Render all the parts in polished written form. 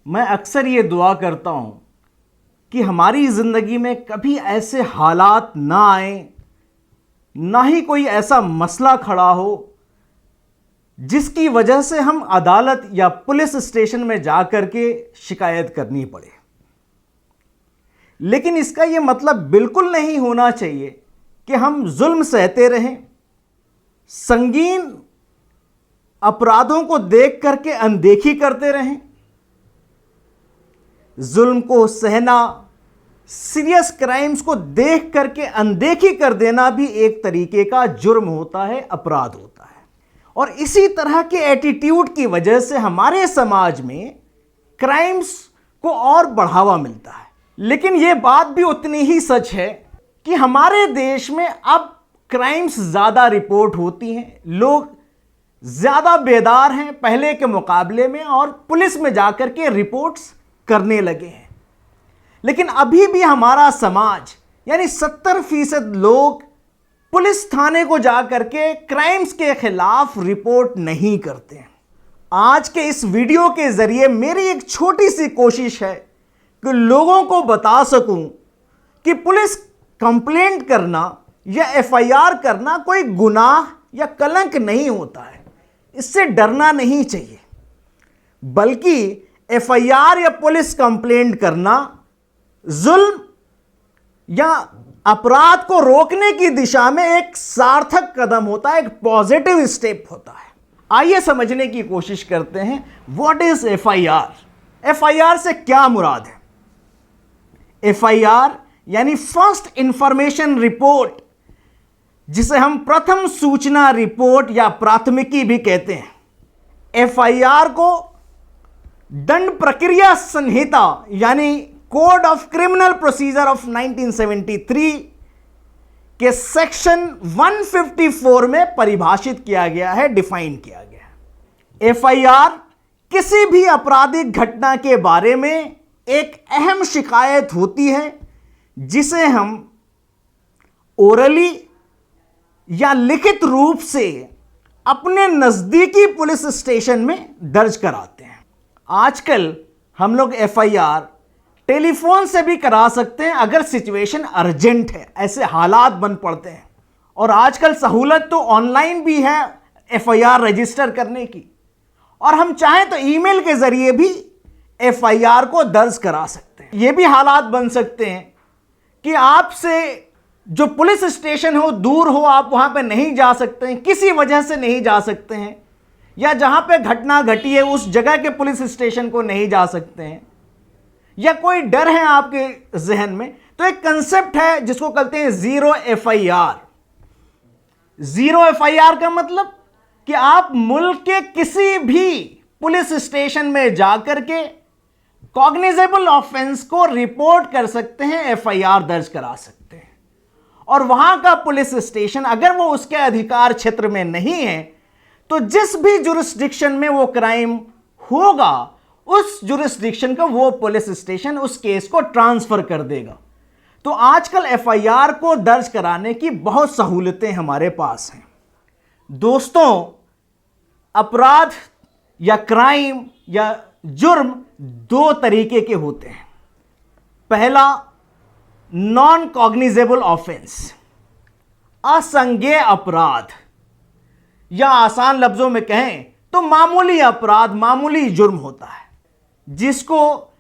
मैं अक्सर ये दुआ करता हूँ कि हमारी ज़िंदगी में कभी ऐसे हालात ना आए, ना ही कोई ऐसा मसला खड़ा हो जिसकी वजह से हम अदालत या पुलिस स्टेशन में जाकर के शिकायत करनी पड़े। लेकिन इसका यह मतलब बिल्कुल नहीं होना चाहिए कि हम जुल्म सहते रहें, संगीन अपराधों को देख करके अनदेखी करते रहें। जुल्म को सहना, सीरियस क्राइम्स को देख करके अनदेखी कर देना भी एक तरीके का जुर्म होता है, अपराध होता है। और इसी तरह के एटीट्यूड की वजह से हमारे समाज में क्राइम्स को और बढ़ावा मिलता है। लेकिन यह बात भी उतनी ही सच है कि हमारे देश में अब क्राइम्स ज़्यादा रिपोर्ट होती हैं, लोग ज़्यादा बेदार हैं पहले के मुकाबले में और पुलिस में जाकर के रिपोर्ट्स करने लगे हैं। लेकिन अभी भी हमारा समाज यानी 70% लोग पुलिस थाने को जाकर के क्राइम्स के खिलाफ रिपोर्ट नहीं करते हैं। आज के इस वीडियो के जरिए मेरी एक छोटी सी कोशिश है कि लोगों को बता सकूं कि पुलिस कंप्लेंट करना या एफआईआर करना कोई गुनाह या कलंक नहीं होता है, इससे डरना नहीं चाहिए। बल्कि एफआईआर या पुलिस कंप्लेंट करना जुल्म या अपराध को रोकने की दिशा में एक सार्थक कदम होता है, एक पॉजिटिव स्टेप होता है। आइए समझने की कोशिश करते हैं व्हाट इज एफआईआर। एफआईआर से क्या मुराद है? एफआईआर यानी फर्स्ट इंफॉर्मेशन रिपोर्ट, जिसे हम प्रथम सूचना रिपोर्ट या प्राथमिकी भी कहते हैं। एफआईआर को दंड प्रक्रिया संहिता यानी code of criminal procedure of 1973 के सेक्शन 154 में परिभाषित किया गया है, डिफाइन किया गया है। एफआईआर किसी भी आपराधिक घटना के बारे में एक अहम शिकायत होती है जिसे हम ओरली या लिखित रूप से अपने नजदीकी पुलिस स्टेशन में दर्ज कराते हैं। आजकल हम लोग एफआईआर टेलीफोन से भी करा सकते हैं अगर सिचुएशन अर्जेंट है, ऐसे हालात बन पड़ते हैं। और आजकल सहूलत तो ऑनलाइन भी है एफआईआर रजिस्टर करने की, और हम चाहें तो ईमेल के जरिए भी एफआईआर को दर्ज करा सकते हैं। यह भी हालात बन सकते हैं कि आपसे जो पुलिस स्टेशन हो दूर हो, आप वहां पे नहीं जा सकते हैं, किसी वजह से नहीं जा सकते हैं, या जहां पे घटना घटी है उस जगह के पुलिस स्टेशन को नहीं जा सकते हैं, या कोई डर है आपके जहन में, तो एक कंसेप्ट है जिसको कहते हैं जीरो एफआईआर। जीरो एफआईआर का मतलब कि आप मुल्क के किसी भी पुलिस स्टेशन में जाकर के कॉग्निजेबल ऑफेंस को रिपोर्ट कर सकते हैं, एफआईआर दर्ज करा सकते हैं। और वहां का पुलिस स्टेशन अगर वो उसके अधिकार क्षेत्र में नहीं है तो जिस भी जुरिस्डिक्शन में वो क्राइम होगा उस जुरिस्डिक्शन का वो पुलिस स्टेशन उस केस को ट्रांसफर कर देगा। तो आजकल एफआईआर को दर्ज कराने की बहुत सहूलतें हमारे पास हैं। दोस्तों, अपराध या क्राइम या जुर्म दो तरीके के होते हैं। पहला, नॉन कॉग्निजेबल ऑफेंस, असंज्ञेय अपराध, या आसान लफ्जों में कहें तो मामूली अपराध, मामूली जुर्म होता है, जिसको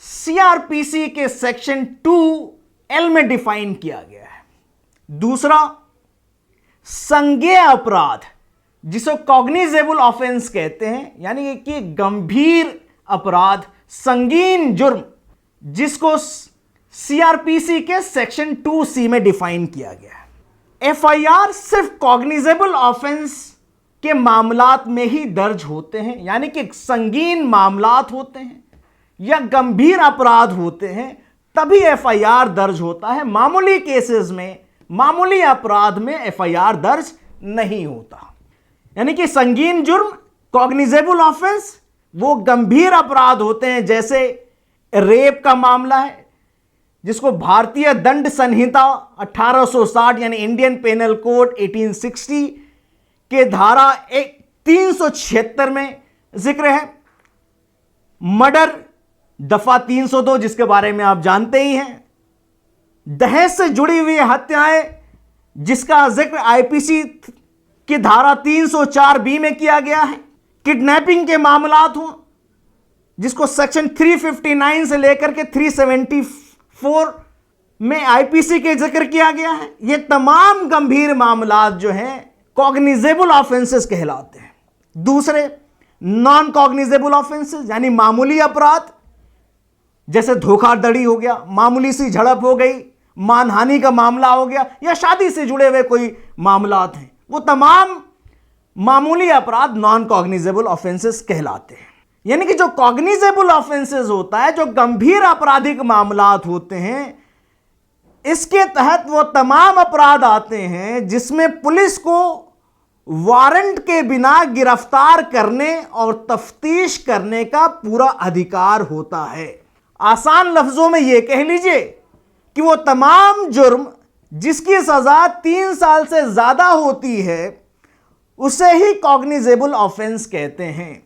सीआरपीसी के सेक्शन 2L में डिफाइन किया गया है। दूसरा, संज्ञेय अपराध, जिसको कॉग्निजेबल ऑफेंस कहते हैं, यानी कि गंभीर अपराध, संगीन जुर्म, जिसको सीआरपीसी के सेक्शन 2C में डिफाइन किया गया है। एफआईआर सिर्फ कॉग्निजेबल ऑफेंस के मामलात में ही दर्ज होते हैं, यानी कि संगीन मामलात होते हैं या गंभीर अपराध होते हैं तभी एफआईआर दर्ज होता है। मामूली केसेस में, मामूली अपराध में एफआईआर दर्ज नहीं होता। यानी कि संगीन जुर्म, कॉग्निजेबल ऑफेंस, वो गंभीर अपराध होते हैं, जैसे रेप का मामला है जिसको भारतीय दंड संहिता 1860 यानी इंडियन पेनल कोड 1860 के धारा 376 में जिक्र है। मर्डर दफा 302 जिसके बारे में आप जानते ही हैं, दहेज से जुड़ी हुई हत्याएं जिसका जिक्र आईपीसी की धारा 304 बी में किया गया है, किडनैपिंग के मामलात हों जिसको सेक्शन 359 से लेकर के 374 में आईपीसी के जिक्र किया गया है, ये तमाम गंभीर मामलात जो हैं कॉग्निजेबल ऑफेंसेस कहलाते हैं। दूसरे नॉन कॉग्निजेबल ऑफेंसेस यानी मामूली अपराध, जैसे धोखाधड़ी हो गया, मामूली सी झड़प हो गई, मानहानि का मामला हो गया, या शादी से जुड़े हुए कोई मामलात हैं, वो तमाम मामूली अपराध नॉन कॉग्निजेबल ऑफेंसेस कहलाते हैं। यानी कि जो कॉग्निजेबल ऑफेंसेस होता है, जो गंभीर आपराधिक मामलात होते हैं, इसके तहत वो तमाम अपराध आते हैं जिसमें पुलिस को वारंट के बिना गिरफ्तार करने और तफ्तीश करने का पूरा अधिकार होता है। आसान लफ्जों में यह कह लीजिए कि वो तमाम जुर्म जिसकी सजा 3 साल से ज्यादा होती है उसे ही कॉग्निजेबल ऑफेंस कहते हैं।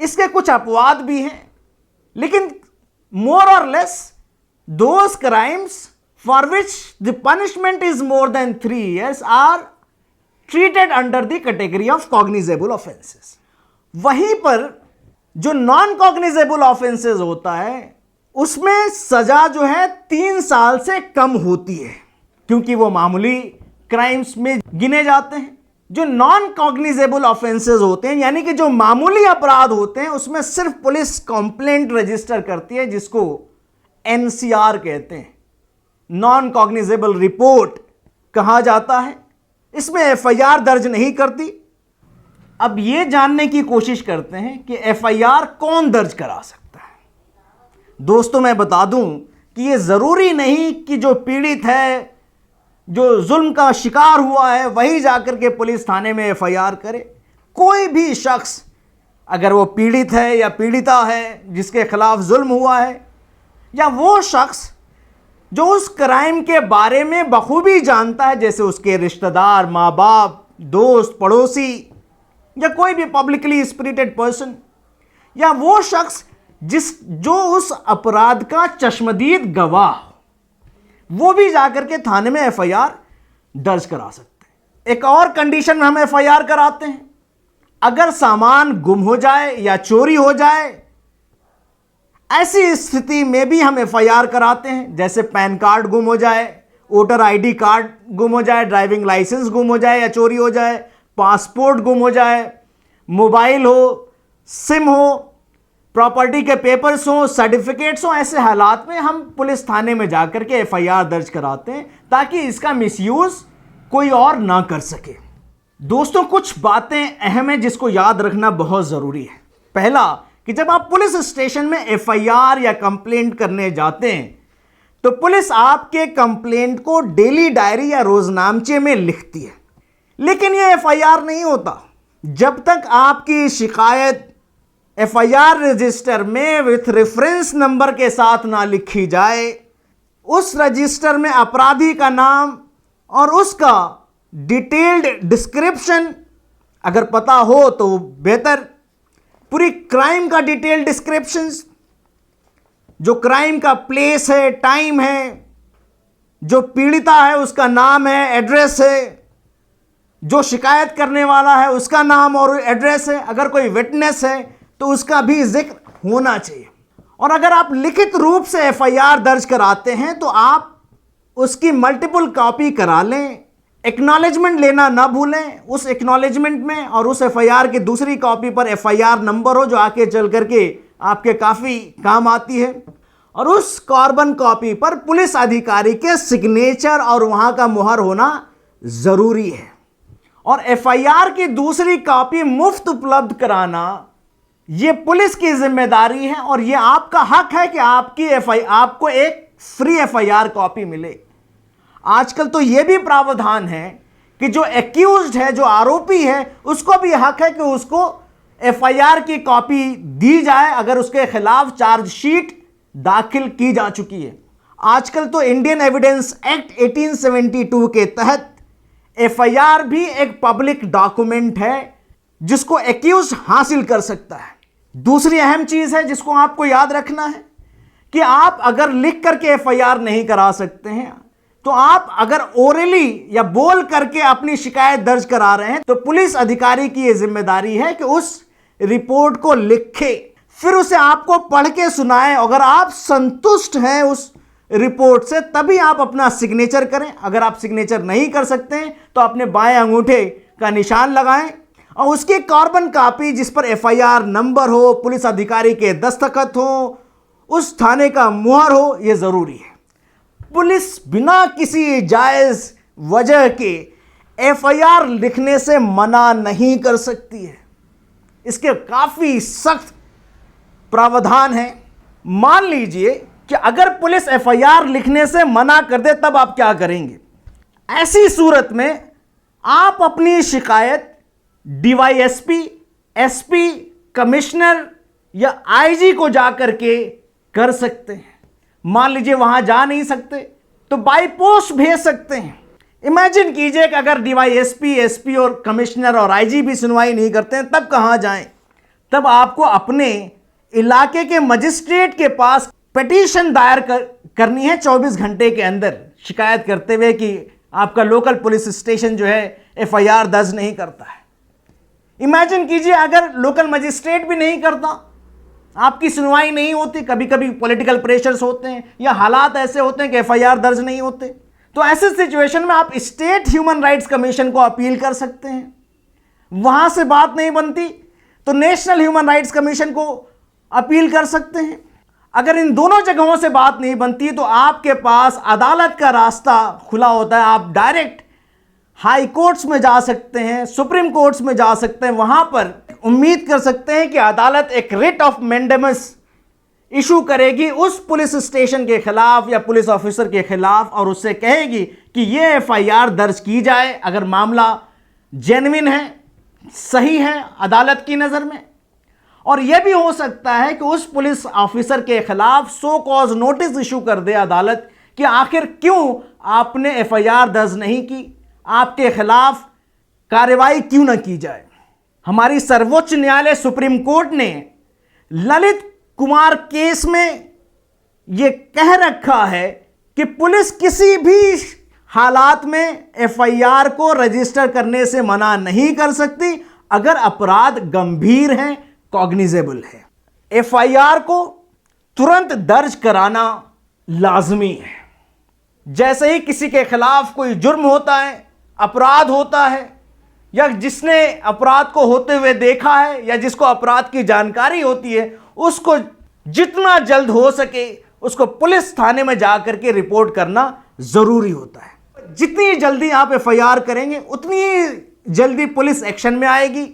इसके कुछ अपवाद भी हैं, लेकिन मोर और less those crimes for which the punishment is more than 3 years are treated under the category of cognizable offences. वहीं पर जो नॉन कॉग्निजेबल ऑफेंसेस होता है उसमें सजा जो है 3 साल से कम होती है, क्योंकि वो मामूली क्राइम्स में गिने जाते हैं। जो नॉन कॉग्निजेबल ऑफेंसेस होते हैं यानी कि जो मामूली अपराध होते हैं उसमें सिर्फ पुलिस कंप्लेंट रजिस्टर करती है, जिसको एनसीआर कहते हैं, नॉन कॉग्निजेबल रिपोर्ट कहा जाता है। इसमें एफआईआर दर्ज नहीं करती। अब यह जानने की कोशिश करते हैं कि एफआईआर कौन दर्ज करा सकता है। दोस्तों मैं बता दूं कि यह जरूरी नहीं कि जो पीड़ित है, जो जुल्म का शिकार हुआ है, वही जाकर के पुलिस थाने में एफआईआर करे। कोई भी शख्स अगर वो पीड़ित है या पीड़िता है जिसके खिलाफ जुल्म हुआ है, या वो शख्स जो उस क्राइम के बारे में बखूबी जानता है, जैसे उसके रिश्तेदार, माँ बाप, दोस्त, पड़ोसी, या कोई भी पब्लिकली स्पिरिटेड पर्सन, या वो शख्स जो उस अपराध का चश्मदीद गवाह, वो भी जाकर के थाने में एफआईआर दर्ज करा सकते हैं। एक और कंडीशन में हम एफआईआर कराते हैं, अगर सामान गुम हो जाए या चोरी हो जाए, ऐसी स्थिति में भी हम एफआईआर कराते हैं। जैसे पैन कार्ड गुम हो जाए, वोटर आईडी कार्ड गुम हो जाए, ड्राइविंग लाइसेंस गुम हो जाए या चोरी हो जाए, पासपोर्ट गुम हो जाए, मोबाइल हो, सिम हो, प्रॉपर्टी के पेपर्स हो, सर्टिफिकेट्स हो, ऐसे हालात में हम पुलिस थाने में जाकर के एफआईआर दर्ज कराते हैं ताकि इसका मिसयूज कोई और ना कर सके। दोस्तों कुछ बातें अहम हैं जिसको याद रखना बहुत जरूरी है। पहला कि जब आप पुलिस स्टेशन में एफआईआर या कंप्लेंट करने जाते हैं तो पुलिस आपके कंप्लेंट को डेली डायरी या रोजनामचे में लिखती है, लेकिन यह एफआईआर नहीं होता जब तक आपकी शिकायत एफआईआर रजिस्टर में विथ रेफरेंस नंबर के साथ ना लिखी जाए। उस रजिस्टर में अपराधी का नाम और उसका डिटेल्ड डिस्क्रिप्शन अगर पता हो तो बेहतर, पूरी क्राइम का डिटेल्ड डिस्क्रिप्शन, जो क्राइम का प्लेस है, टाइम है, जो पीड़िता है उसका नाम है, एड्रेस है, जो शिकायत करने वाला है उसका नाम और एड्रेस है, अगर कोई विटनेस है तो उसका भी जिक्र होना चाहिए। और अगर आप लिखित रूप से एफआईआर दर्ज कराते हैं तो आप उसकी मल्टीपल कॉपी करा लें, एक्नॉलेजमेंट लेना ना भूलें। उस एक्नॉलेजमेंट में और उस एफआईआर की दूसरी कॉपी पर एफआईआर नंबर हो जो आगे चल करके आपके काफ़ी काम आती है, और उस कार्बन कॉपी पर पुलिस अधिकारी के सिग्नेचर और वहाँ का मुहर होना ज़रूरी है। और एफआईआर की दूसरी कॉपी मुफ्त उपलब्ध कराना ये पुलिस की जिम्मेदारी है, और ये आपका हक है कि आपको एक फ्री एफआईआर कॉपी मिले। आजकल तो ये भी प्रावधान है कि जो एक्यूज्ड है, जो आरोपी है, उसको भी हक है कि उसको एफआईआर की कॉपी दी जाए अगर उसके खिलाफ चार्जशीट दाखिल की जा चुकी है। आजकल तो इंडियन एविडेंस एक्ट 1872 के तहत एफआईआर भी एक पब्लिक डॉक्यूमेंट है जिसको एक्यूज हासिल कर सकता है। दूसरी अहम चीज है जिसको आपको याद रखना है कि आप अगर लिख करके एफआईआर नहीं करा सकते हैं, तो आप अगर ओरली या बोल करके अपनी शिकायत दर्ज करा रहे हैं, तो पुलिस अधिकारी की यह जिम्मेदारी है कि उस रिपोर्ट को लिखे, फिर उसे आपको पढ़ के सुनाए। अगर आप संतुष्ट हैं उस रिपोर्ट से, तभी आप अपना सिग्नेचर करें। अगर आप सिग्नेचर नहीं कर सकते हैं तो अपने बाएं अंगूठे का निशान लगाएं और उसकी कार्बन कॉपी जिस पर एफआईआर नंबर हो, पुलिस अधिकारी के दस्तखत हो, उस थाने का मुहर हो, यह जरूरी है। पुलिस बिना किसी जायज वजह के एफआईआर लिखने से मना नहीं कर सकती है। इसके काफी सख्त प्रावधान है। मान लीजिए कि अगर पुलिस एफआईआर लिखने से मना कर दे, तब आप क्या करेंगे? ऐसी सूरत में आप अपनी शिकायत डीवाईएसपी, एसपी, कमिश्नर या आईजी को जाकर के कर सकते हैं। मान लीजिए वहां जा नहीं सकते तो बाई पोस्ट भेज सकते हैं। इमेजिन कीजिए कि अगर डीवाईएसपी, एसपी और कमिश्नर और आईजी भी सुनवाई नहीं करते हैं, तब कहां जाएं? तब आपको अपने इलाके के मजिस्ट्रेट के पास पिटीशन दायर करनी है 24 घंटे के अंदर, शिकायत करते हुए कि आपका लोकल पुलिस स्टेशन जो है एफआईआर दर्ज नहीं करता है। इमेजिन कीजिए अगर लोकल मजिस्ट्रेट भी नहीं करता, आपकी सुनवाई नहीं होती, कभी कभी पॉलिटिकल प्रेशर्स होते हैं या हालात ऐसे होते हैं कि एफआईआर दर्ज नहीं होते, तो ऐसे सिचुएशन में आप स्टेट ह्यूमन राइट्स कमीशन को अपील कर सकते हैं। वहां से बात नहीं बनती तो नेशनल ह्यूमन राइट्स कमीशन को अपील कर सकते हैं। अगर इन दोनों जगहों से बात नहीं बनती तो आपके पास अदालत का रास्ता खुला होता है। आप डायरेक्ट हाई कोर्ट्स में जा सकते हैं, सुप्रीम कोर्ट्स में जा सकते हैं। वहां पर उम्मीद कर सकते हैं कि अदालत एक रिट ऑफ मैंडेमस इशू करेगी उस पुलिस स्टेशन के खिलाफ या पुलिस ऑफिसर के खिलाफ और उससे कहेगी कि यह एफआईआर दर्ज की जाए अगर मामला जेन्युइन है, सही है अदालत की नज़र में। और यह भी हो सकता है कि उस पुलिस ऑफिसर के खिलाफ सो कॉज नोटिस इशू कर दे अदालत कि आखिर क्यों आपने एफआईआर दर्ज नहीं की, आपके खिलाफ कार्रवाई क्यों न की जाए। हमारी सर्वोच्च न्यायालय सुप्रीम कोर्ट ने ललित कुमार केस में यह कह रखा है कि पुलिस किसी भी हालात में एफआईआर को रजिस्टर करने से मना नहीं कर सकती अगर अपराध गंभीर है, कॉग्निजेबल है। एफआईआर को तुरंत दर्ज कराना लाजमी है। जैसे ही किसी के खिलाफ कोई जुर्म होता है, अपराध होता है, या जिसने अपराध को होते हुए देखा है या जिसको अपराध की जानकारी होती है, उसको जितना जल्द हो सके उसको पुलिस थाने में जाकर के रिपोर्ट करना जरूरी होता है। जितनी जल्दी आप एफआईआर करेंगे उतनी जल्दी पुलिस एक्शन में आएगी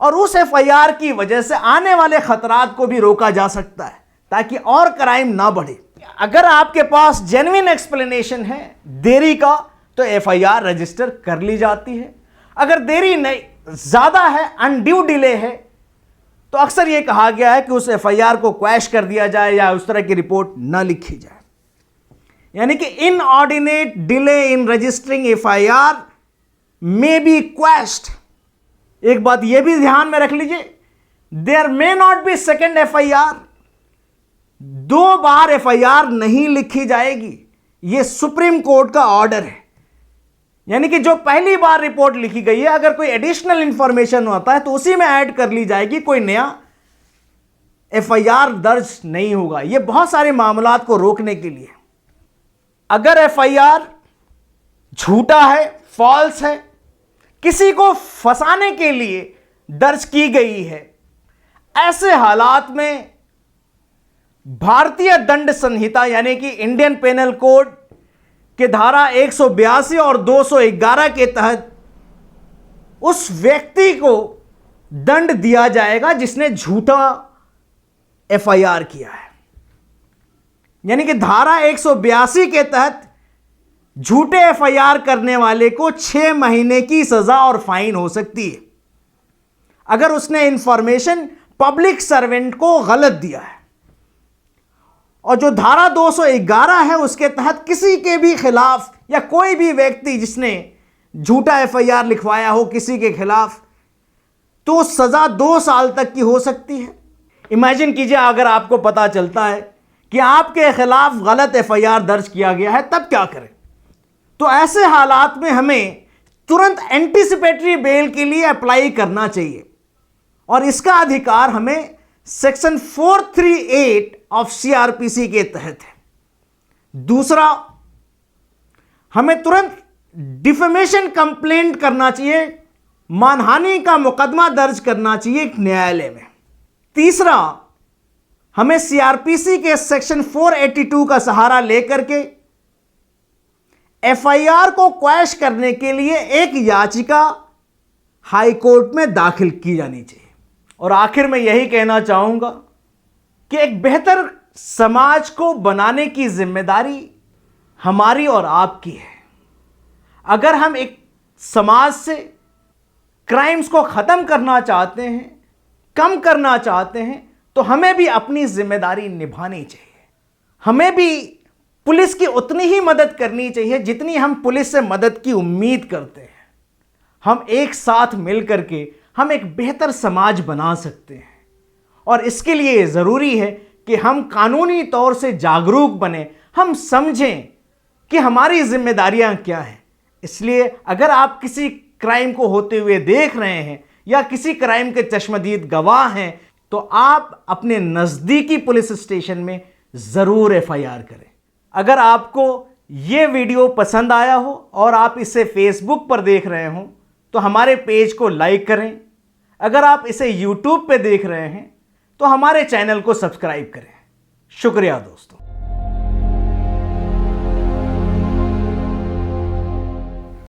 और उस एफआईआर की वजह से आने वाले खतरात को भी रोका जा सकता है ताकि और क्राइम ना बढ़े। अगर आपके पास जेन्युइन एक्सप्लेनेशन है देरी का तो एफआईआर रजिस्टर कर ली जाती है। अगर देरी नहीं ज्यादा है, अनड्यू डिले है, तो अक्सर यह कहा गया है कि उस एफआईआर को क्वैश कर दिया जाए या उस तरह की रिपोर्ट न लिखी जाए। यानी कि inordinate delay in registering FIR may be quashed. एक बात यह भी ध्यान में रख लीजिए, there may not be second FIR. 2 बार एफआईआर नहीं लिखी जाएगी, यह सुप्रीम कोर्ट का ऑर्डर है। यानी कि जो पहली बार रिपोर्ट लिखी गई है, अगर कोई एडिशनल इंफॉर्मेशन होता है तो उसी में ऐड कर ली जाएगी, कोई नया एफआईआर दर्ज नहीं होगा। यह बहुत सारे मामलात को रोकने के लिए। अगर एफआईआर झूठा है, फॉल्स है, किसी को फंसाने के लिए दर्ज की गई है, ऐसे हालात में भारतीय दंड संहिता यानी कि इंडियन पेनल कोड के धारा 182 और 211 के तहत उस व्यक्ति को दंड दिया जाएगा जिसने झूठा एफआईआर किया है। यानी कि धारा 182 के तहत झूठे एफआईआर करने वाले को 6 महीने की सजा और फाइन हो सकती है अगर उसने इंफॉर्मेशन पब्लिक सर्वेंट को गलत दिया है। और जो धारा 211 है उसके तहत किसी के भी खिलाफ या कोई भी व्यक्ति जिसने झूठा एफआईआर लिखवाया हो किसी के खिलाफ, तो सजा 2 साल तक की हो सकती है इमेजिन कीजिए अगर आपको पता चलता है कि आपके खिलाफ गलत एफआईआर दर्ज किया गया है, तब क्या करें? तो ऐसे हालात में हमें तुरंत एंटीसिपेटरी बेल के लिए अप्लाई करना चाहिए और इसका अधिकार हमें सेक्शन 438 ऑफ सीआरपीसी के तहत है। दूसरा, हमें तुरंत डिफेमेशन कंप्लेंट करना चाहिए, मानहानि का मुकदमा दर्ज करना चाहिए न्यायालय में। तीसरा, हमें सीआरपीसी के सेक्शन 482 का सहारा लेकर के एफआईआर को क्वैश करने के लिए एक याचिका हाई कोर्ट में दाखिल की जानी चाहिए। और आखिर में यही कहना चाहूंगा कि एक बेहतर समाज को बनाने की जिम्मेदारी हमारी और आपकी है। अगर हम एक समाज से क्राइम्स को खत्म करना चाहते हैं, कम करना चाहते हैं, तो हमें भी अपनी जिम्मेदारी निभानी चाहिए। हमें भी पुलिस की उतनी ही मदद करनी चाहिए जितनी हम पुलिस से मदद की उम्मीद करते हैं। हम एक साथ मिलकर के हम एक बेहतर समाज बना सकते हैं और इसके लिए ज़रूरी है कि हम कानूनी तौर से जागरूक बने, हम समझें कि हमारी जिम्मेदारियां क्या हैं। इसलिए अगर आप किसी क्राइम को होते हुए देख रहे हैं या किसी क्राइम के चश्मदीद गवाह हैं, तो आप अपने नज़दीकी पुलिस स्टेशन में ज़रूर एफआईआर करें। अगर आपको ये वीडियो पसंद आया हो और आप इसे फेसबुक पर देख रहे हो तो हमारे पेज को लाइक करें। अगर आप इसे यूट्यूब पे देख रहे हैं तो हमारे चैनल को सब्सक्राइब करें। शुक्रिया दोस्तों।